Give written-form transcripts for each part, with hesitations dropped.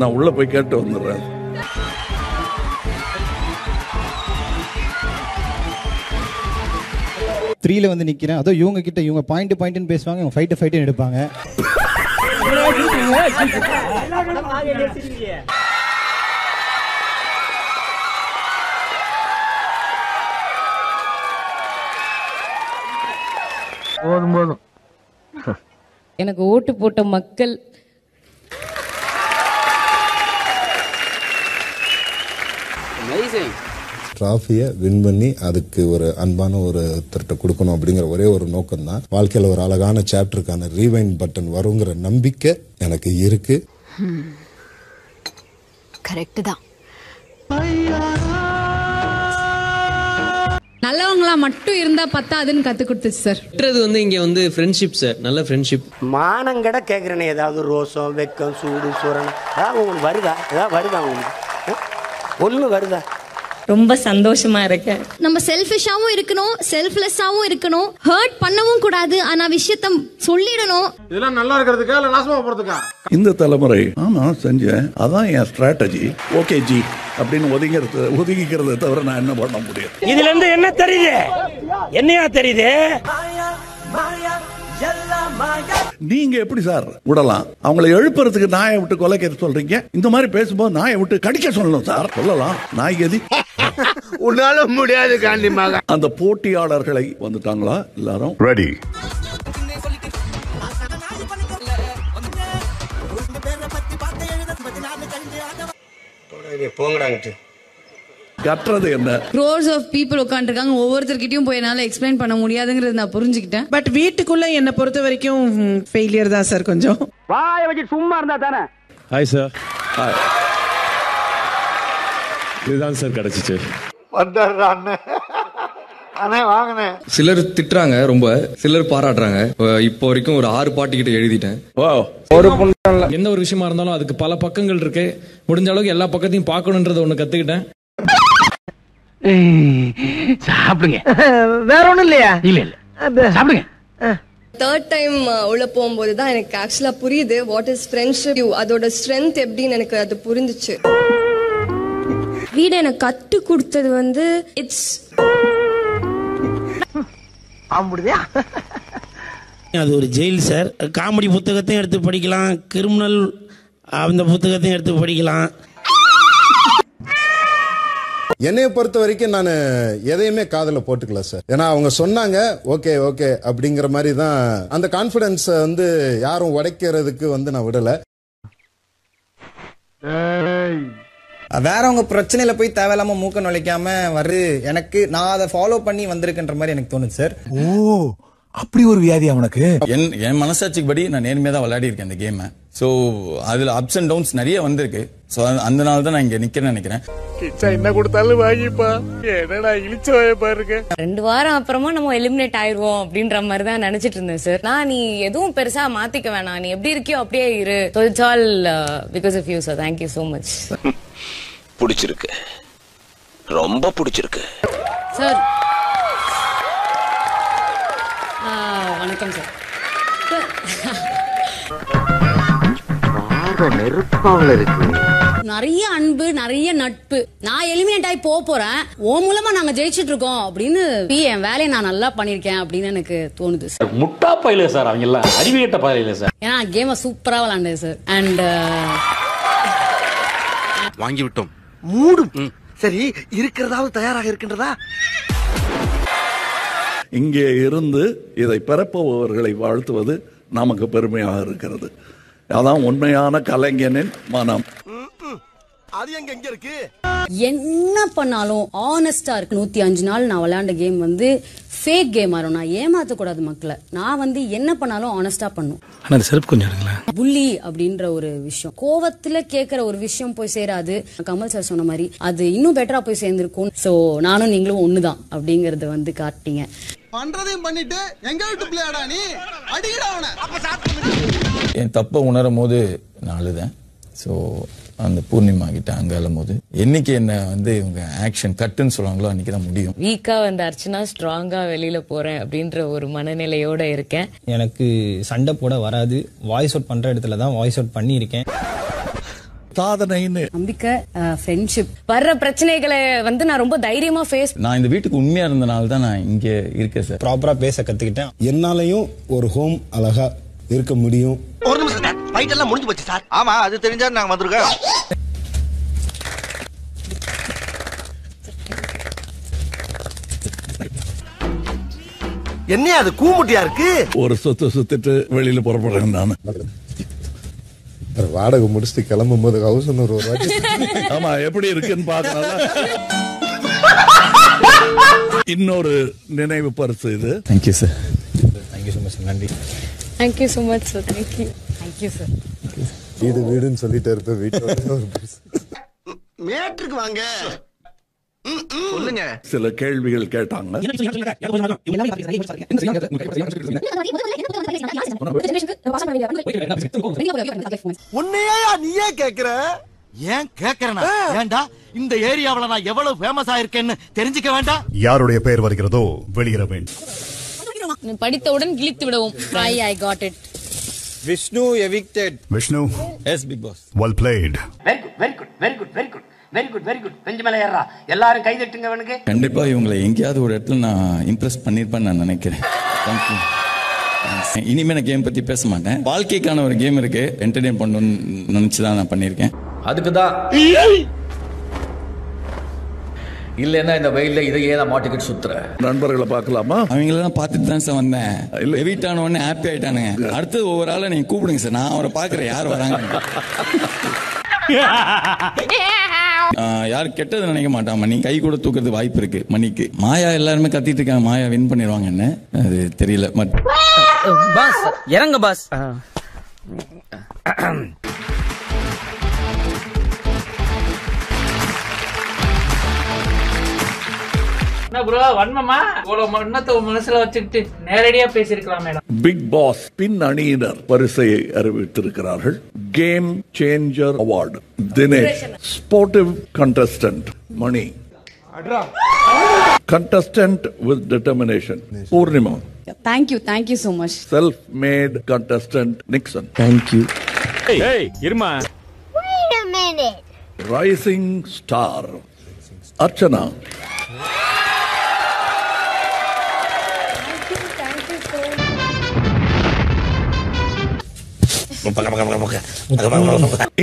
நான் உள்ள போய் கேட்டு வந்துடுறேன். த்ரீல வந்து நிக்கிறேன். அதோ இவங்க கிட்ட இவங்க பாயிண்ட் பேசுவாங்க, இவங்க ஃபைட் எடுப்பாங்க. போதும் எனக்கு ஓட்டு போட்ட மக்கள் டிராஃபியை வின் பண்ணி அதுக்கு ஒரு அன்பான ஒரு ஒருத்தர்கிட்ட கொடுக்கணும் அப்படிங்கிற ஒரே ஒரு நோக்கம் தான். வாழ்க்கையில் ஒரு அழகான சாப்டருக்கான ரீவைண்ட் பட்டன் வருங்கிற நம்பிக்கை எனக்கு இருக்கு. கரெக்ட் தான். நல்லவங்களா மட்டும் இருந்தா பத்தாதுன்னு கத்து கொடுத்துச்சு சார். இங்க வந்து ஃப்ரெண்ட்ஷிப் சார், நல்ல ஃப்ரெண்ட்ஷிப். மானங்கட கேக்குறேனே, ஏதாவது ரோசம் வெக்கம் சூடு சூரணம் உங்களுக்கு வருதா? ஏதாவது வருதா உங்களுக்கு? ஒண்ணு வருதா? ரொம்ப சந்தோஷமா இருக்கேன். நம்ம செல்ஃபிஷாவும் இருக்கணும், செல்ஃப்லெஸ்ஸாவும் இருக்கணும், ஹர்ட் பண்ணவும் கூடாது, ஆனா விஷயத்த சொல்லிடணும். இதெல்லாம் நல்லா இருக்கிறதுக்கா இல்ல நாசமா போறதுக்கா? இந்த தலைமுறை ஆமா செஞ்சேன், அதான் என் ஸ்ட்ராட்டஜி. ஓகே ஜி அப்படின்னு ஒதுங்கிக்கிறத தவிர நான் என்ன பண்ண முடியும்? இதுல இருந்து என்ன தெரியுது? என்னையா தெரியுது? நீங்க எப்படி சார் விடலாம்? அவங்களை எழுப்புறதுக்கு நாயை விட்டு கொலைக்க சொல்றீங்க. இந்த மாதிரி பேசும்போது நாயை விட்டு கடிக்க சொல்லணும் சார். சொல்லலாம் நாய் கதி. உன்னால முடியாது காண்டிமாக. அந்த போட்டியாளர்களை வந்துட்டாங்களா எல்லாரும்? ரெடி. போங்கடாங்கிட்டு கட்டுறது என்ன? க்ரோர்ஸ் ஆஃப் பீப்புள் உட்காந்துருக்காங்க. ஒவ்வொருத்தர்கிட்டயும் போய் என்னால எக்ஸ்பிளைன் பண்ண முடியாதுங்கிறது நான் புரிஞ்சுக்கிட்டேன். பட் வீட்டுக்குள்ள என்ன பொறுத்த வரைக்கும் ஃபெயிலியர் தான் சார். கொஞ்சம் வாய வச்சு சும்மா இருந்தா தானே. Hi sir. ஹாய். இதுதான் சார் கிடைச்சிச்சு. சிலர் திட்டுறாங்க, ரொம்ப சிலர் பாராட்டுறாங்க. இப்போ வரைக்கும் ஒரு 6 பாட்டுக்கிட்ட எழுதிட்டேன். எந்த ஒரு விஷயமா இருந்தாலும் அதுக்கு பல பக்கங்கள் இருக்கு. முடிஞ்ச அளவுக்கு எல்லா பக்கத்தையும் பார்க்கணுன்றத ஒண்ணு கத்துக்கிட்டேன். சாப்பிடுங்க. வேற ஒண்ணும் இல்லையா? இல்ல சாப்பிடுங்க. தேர்ட் டைம் உள்ள போகும்போது தான் எனக்கு ஆக்சுவலா புரியுது வாட் இஸ் ஃப்ரெண்ட்ஷிப், அதோட ஸ்ட்ரென்த் எப்படின்னு எனக்கு அது புரிஞ்சுச்சு. வீடு எனக்கு கத்து கொடுத்தது வந்து இட்ஸ் அது ஒரு ஜெயில் சார். காமெடி புத்தகத்தையும் எடுத்து படிக்கலாம், கிரிமினல் அந்த புத்தகத்தையும் எடுத்து படிக்கலாம். என்னைய பொறுத்த வரைக்கும் நான் எதையுமே காதுல போட்டுக்கல சார். ஏன்னா அவங்க சொன்னாங்க ஓகே ஓகே அப்படிங்கிற மாதிரி தான். அந்த கான்பிடன்ஸ் வந்து யாரும் உடைக்கிறதுக்கு வந்து நான் விடல. வேறவங்க பிரச்சனையில போய் தேவையில்லாம மூக்க நுழைக்காம வருது எனக்கு. நான் அதை ஃபாலோ பண்ணி வந்திருக்கின்ற மாதிரி எனக்கு தோணுது சார். ஓ, அப்படி ஒரு வியாதி அவனுக்கு. என் மனசாட்சிக்கு படி நான் நேர்மையா தான் விளையாடி இருக்கேன் இந்த கேமை. ஸோ அதுல அப்ஸ் அண்ட் டவுன்ஸ் நிறைய வந்திருக்கு. ஸோ அந்த நாள் தான் நான் இங்க நிக்கிறேன்னு நினைக்கிறேன். என்ன கொடுத்தாலும் வாங்கிப்பா. என்னடா இழிச்ச பாருங்க. 2 வாரம் அப்புறமா நம்ம எலிமினேட் ஆயிருவோம் அப்படின்ற மாதிரி தான் நினைச்சிட்டு இருந்தேன் சார். நான் நீ எதுவும் பெருசா மாத்திக்க வேணாம், நீ எப்படி இருக்கியோ அப்படியே இரு. So it's all because of you sir. Thank you so much. பிடிச்சிருக்கு, ரொம்ப பிடிச்சிருக்கு சார். வணக்கம் சார். நெருப்பாவில் இருக்கு. நிறைய அன்பு, நிறைய நட்பு. நான் எலிமினேட் ஆகி போறேன், ஓ மூலமா நாங்க ஜெயிச்சிட்டு இருக்கோம் அப்படின்னு என் வேலையை நான் நல்லா பண்ணிருக்கேன் அப்படின்னு எனக்கு தோணுது சார். முட்டா பயில சார், அவங்க எல்லாம் அறிவியட்ட பயில சார். ஏன்னா கேமை சூப்பரா விளையாண்டேன் சார். அண்ட் வாங்கி விட்டோம். மூடும். சரி, இருக்கிறதாவது தயாராக இருக்கின்றதா? இங்கே இருந்து இதை பெறப்போவர்களை வாழ்த்துவது நமக்கு பெருமையாக இருக்கிறது. அதான் உண்மையான கலைஞனின் மனம். அது எங்க இருக்கு? என்ன பண்ணாலும் ஆனஸ்டா இருக்கு. 105 நாள் நான் விளையாண்ட கேம் வந்து ஃபேக் கேம் ஆகும். நான் ஏமாத்த கூடாது மக்களை. நான் வந்து என்ன பண்ணாலும் ஆனஸ்டா பண்ணும். ஆனா செருப்பு கொஞ்சம் எடுங்களேன். புள்ளி அப்படின்ற ஒரு விஷயம், கோவத்துல கேக்குற ஒரு விஷயம் போய் சேராது. கமல் சார் சொன்ன மாதிரி அது இன்னும் பெட்டரா போய் சேர்ந்திருக்கும். சோ நானும் நீங்களும் ஒண்ணுதான் அப்படிங்கறத வந்து காட்டிங்க. பண்றதையும் பண்ணிட்டு எங்க விட்டு பிள்ளையாடா நீ? அடிக்கடா அவனை. என் தப்பை உணரும் போது நான் அழுதேன். ஸோ அந்த பூர்ணிமா கிட்ட அங்கே எழும்போது என்னைக்கு என்ன வந்து இவங்க ஆக்ஷன் கட்டுன்னு சொல்லுவாங்களோ அன்னைக்கு தான் முடியும். வீக்கா வந்து அர்ச்சனா ஸ்ட்ராங்கா வெளியில போறேன் அப்படின்ற ஒரு மனநிலையோட இருக்கேன். எனக்கு சண்டை போட வராது. வாய்ஸ் அவுட் பண்ற இடத்துல தான் வாய்ஸ் அவுட் பண்ணியிருக்கேன். சாதனைன்னு நம்பிக்கை, ஃப்ரெண்ட்ஷிப், வர்ற பிரச்சனைகளை வந்து நான் ரொம்ப தைரியமா ஃபேஸ். நான் இந்த வீட்டுக்கு உண்மையா இருந்தனால தான் நான் இங்கே இருக்கேன் சார். ப்ராப்பரா பேச கத்துக்கிட்டேன். என்னாலையும் ஒரு ஹோம் அழகா இருக்க முடியும். ஒரு நிமிஷம் சார், ஃபைட் எல்லாம் முடிஞ்சு போச்சு சார். ஆமா, அது தெரிஞ்சா நாங்க வந்திருக்கோம். என்ன அது கூமுட்டியா இருக்கு? ஒரு சுத்திட்டு வெளியில புறப்படுறேன் நான். வாடகை முடிச்சுட்டு கிளம்பும் போது ஹவுஸ் ஒரு வாட்டி ஆமா எப்படி இருக்குன்னு பாக்கணும். இன்னொரு நினைவு பரிசு இது. Thank you sir. Thank you so much. நன்றி. Thank you so much sir. Thank you. Thank you sir. வீடு வீடுன்னு சொல்லிட்டு இருப்ப வீட்டு மேட்ருக்கு வாங்க சொல்லுங்க. சில கேள்விகள் கேட்டாங்க. உன்னையா நீயே கேக்குற? ஏன் கேக்குறனா? ஏண்டா இந்த ஏரியாவுல நான் எவ்வளவு ஃபேமஸ் ஆயிருக்கேன்னு தெரிஞ்சுக்க வேண்டாம்? யாருடைய பெயர் வருகிறதோ வெளியிட வேண்டும். படித்தவுடன் கிழித்து விடவும். I got it. Vishnu evicted. Vishnu. Yes Bigg Boss. Well played. Very good very good very good very good very good very good. Bench மேல ஏறா, எல்லாரும் கை தட்டுங்க அவனுக்கு. கண்டிப்பா இவங்களை எங்கேயாவது ஒரு இடத்துல நான் இம்ப்ரெஸ் பண்ணிருப்பேன்னு நான் நினைக்கிறேன். தேங்க்யூ. இனிமே நான் கேம் பத்தி பேச மாட்டேன். வாழ்க்கைக்கான ஒரு கேம் இருக்கு, என்டர்டெயின் பண்ணணும்னு நினைச்சுதான் நான் பண்ணிருக்கேன். அதுக்கு தான் இல்லன்னா இந்த வெயில்ல இதை ஏன் மாட்டிக்கிட்டு சுத்துற? நண்பர்களை பார்க்கலாமா? அவங்களெல்லாம் பார்த்துட்டு தான் சார் வந்தேன். எவிட் ஆன உடனே ஹாப்பி ஆயிட்டானுங்க. அடுத்து ஒவ்வொரு ஆளை நீங்க கூப்பிடுங்க சார், நான் அவரை பார்க்குறேன் யார் வராங்க. யாரும் கெட்டது நினைக்க மாட்டான். மணி கை கூட தூக்குறது வாய்ப்பு இருக்கு மணிக்கு. மாயா எல்லாருமே கத்திட்டு இருக்காங்க, மாயா வின் பண்ணிடுவாங்க. என்ன அது தெரியல. பாஸ் இறங்க பாஸ். என்ன ப்ரோ வன்மமா? இவ்வளவு மண்ணத்தை மனசுல வச்சுக்கிட்டு நேரடியா பேசிருக்கலாம் மேடம். பிக் பாஸ் பின் அணியினர் பரிசையை அறிவித்திருக்கிறார்கள். Game changer award Dinesh, sportive contestant Mani, contestant with determination Poornima, thank you so much. Self made contestant Nixon, thank you. இருமா. Wait a minute. Rising star Archana,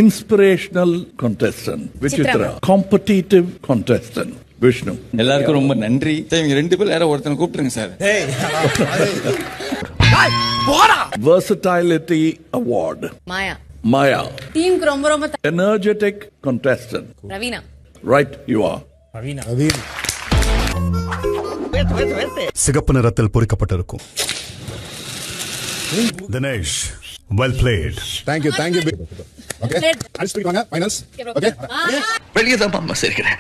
inspirational contestant Vichitra, competitive contestant Vishnu. எல்லாருக்கும் ரொம்ப நன்றி. இவங்க ரெண்டு பேரும் யாரோ ஒருத்தனை கூப்பிட்டுருங்க சார். Versatility award Maya. டீமுக்கு ரொம்ப ரொம்ப energetic contestant Raveena. right you are Raveena. சிகப்பு நிறத்தில் பொறிக்கப்பட்டிருக்கும். Dinesh well played. Thank you. Okay. அடிச்சுட்டு வாங்க ஃபைனல்ஸ். ஓகே. வெளியே தான் மாமா சரிக்கிறேன்.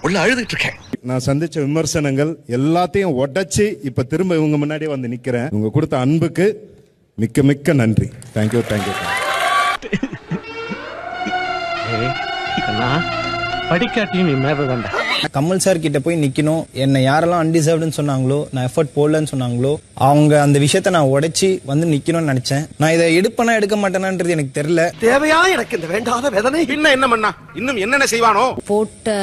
உள்ள அழுதுட்டு இருக்கேன். நான் சந்திச்ச விமர்சனங்கள் எல்லாத்தையும் உடைச்சு இப்ப திரும்ப இவங்க முன்னாடியே வந்து நிக்கிறேன். இவங்க கொடுத்த அன்புக்கு மிக்க மிக்க நன்றி. தேங்க்யூ. படிக்காட்டியும் நீ மேறதாண்டா. கமல் சார் கிட்ட போய் நிக்கணும். என்னை யாரெல்லாம் அன்டிசர்வ்டுன்னு சொன்னாங்களோ, நான் எஃபர்ட் போடலன்னு சொன்னாங்களோ, அவங்க அந்த விஷயத்த நான் உடைச்சி வந்து நிக்கணும்னு நினைச்சேன். நான் இதை எடுப்பேனா எடுக்க மாட்டேனான்றது எனக்கு தெரியல. தேவையா எனக்கு இந்த வேண்டாத வேதனை? இன்னும் என்ன பண்ணா? இன்னும் என்னென்ன செய்வானோ? போட்ட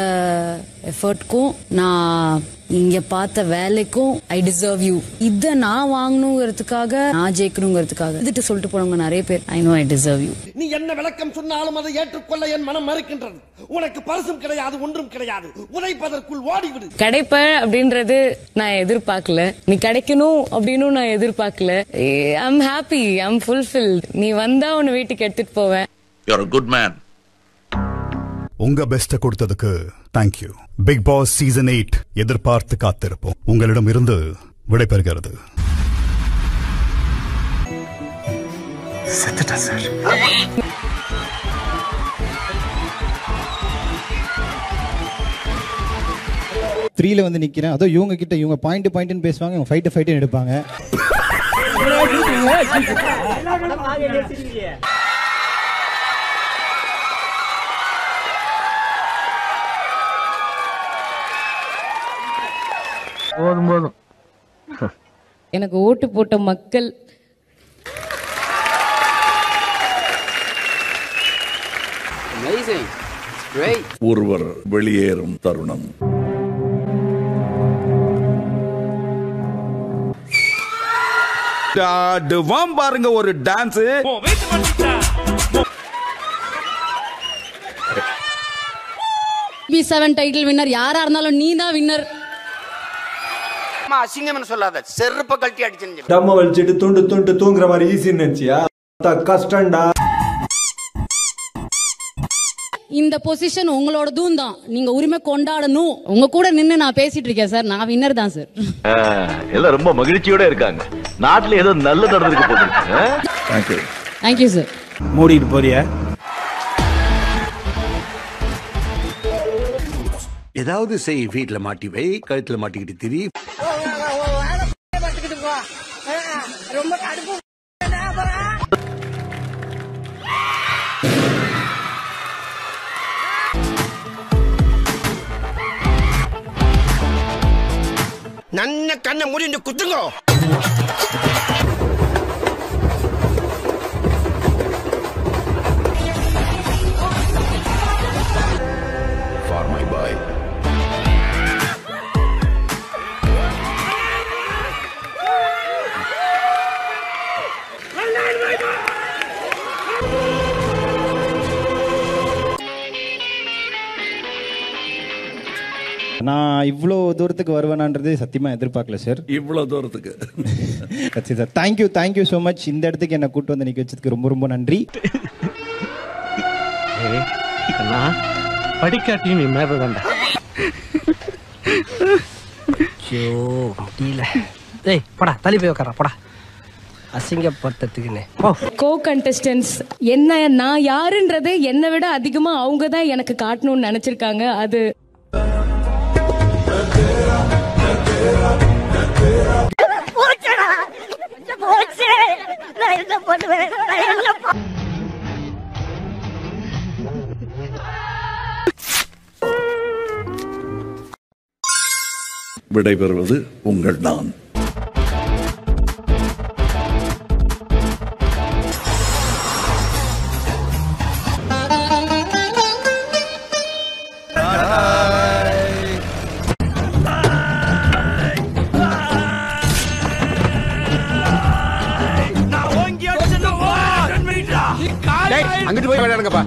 எஃபர்ட்க்கும் நான் இங்க பார்த்த வேலைக்கும் ஐ டிசர்வ் யூ. இத நான் வாங்கணுங்கிறதுக்காக, நான் ஜெயிக்கணுங்கிறதுக்காக இதுட்டு சொல்லிட்டு போனவங்க நிறைய பேர். I know I deserve you. நீ என்ன விளக்கம் சொன்னாலும் அதை ஏற்றுக்கொள்ள என் மனம் மறுக்கின்றது. உனக்கு பரிசும் கிடையாது, ஒன்றும் கிடையாது. உதைப்பதற்குள் ஓடிவிடு. கிடைப்ப அப்படின்றது நான் எதிர்பார்க்கல. நீ கிடைக்கணும் அப்படின்னு நான் எதிர்பார்க்கல. I'm happy, I'm fulfilled. நீ வந்தா உன்னை வீட்டுக்கு எடுத்துட்டு போவேன். You are a good man. உங்க பெஸ்ட கொடுத்ததுக்கு தேங்க்யூ. பிக் பாஸ் சீசன் 8 எதிர்பார்த்து காத்திருப்போம். உங்களிடம் இருந்து விடைபெறுகிறது. செத்துட்டா சார். 3ல வந்து நிக்கிறேன். அதோ இவங்க கிட்ட இவங்க பாயிண்ட் பேசுவாங்க, இவங்க ஃபைட் எடுப்பாங்க. போதும் போதும். எனக்கு ஓட்டு போட்ட மக்கள் ஒருவர் வெளியேறும் தருணம். பாருங்க ஒரு டான்ஸ். B7 டைட்டில் வின்னர் யாரா இருந்தாலும் நீ தான் வின்னர். அசிங்கம்னு சொல்லாத, செருப்ப கழட்டி அடிச்சு டம்ம வலிச்சிட்டு துண்டு துண்டு தூங்குற மாதிரி ஈஸின்னு நினைச்சியா? கஷ்டம்டா. இந்த பொசிஷன் உங்களோடதும் தான், நீங்க உரிமை கொண்டாடணும். உங்க கூட நின்னு நான் பேசிட்டு இருக்கேன் சார், நான் வின்னர் தான் சார். எல்லாம் ரொம்ப மகிழ்ச்சியோட இருக்காங்க. நாட்டுல ஏதோ நல்ல நடந்துருக்கு போகுது. Thank you sir. மூடிட்டு போறியா? ஏதாவது செய், வீட்டுல மாட்டி வை, கழுத்துல மாட்டிக்கிட்டு திரி. நன்ன கண்ணை மூடிட்டு குத்துங்கோ. For my boy. நான் இவ்வளோ தூரத்துக்கு வருவேனான்றது சத்தியமா எதிர்பார்க்கல சார். இவ்வளோ தூரத்துக்கு சார் தேங்க்யூ ஸோ மச். இந்த இடத்துக்கு என்னை கூட்டு வந்து நிற்க வச்சதுக்கு ரொம்ப ரொம்ப நன்றி. படிக்காட்டியும் நீ மேலதான்டா. டேய் போடா, தள்ளி போய் உட்கார போடா. அசிங்கப்படுத்துறதுக்குன்னு கோ கண்டஸ்டன்ஸ் என்ன நான் யாருன்றது என்னை விட அதிகமா அவங்க தான் எனக்கு காட்டணும்னு நினைச்சிருக்காங்க. அது விடைபெறுவது உங்கள் நான். அங்கிட்டு போய் விளையாடுங்கப்பா.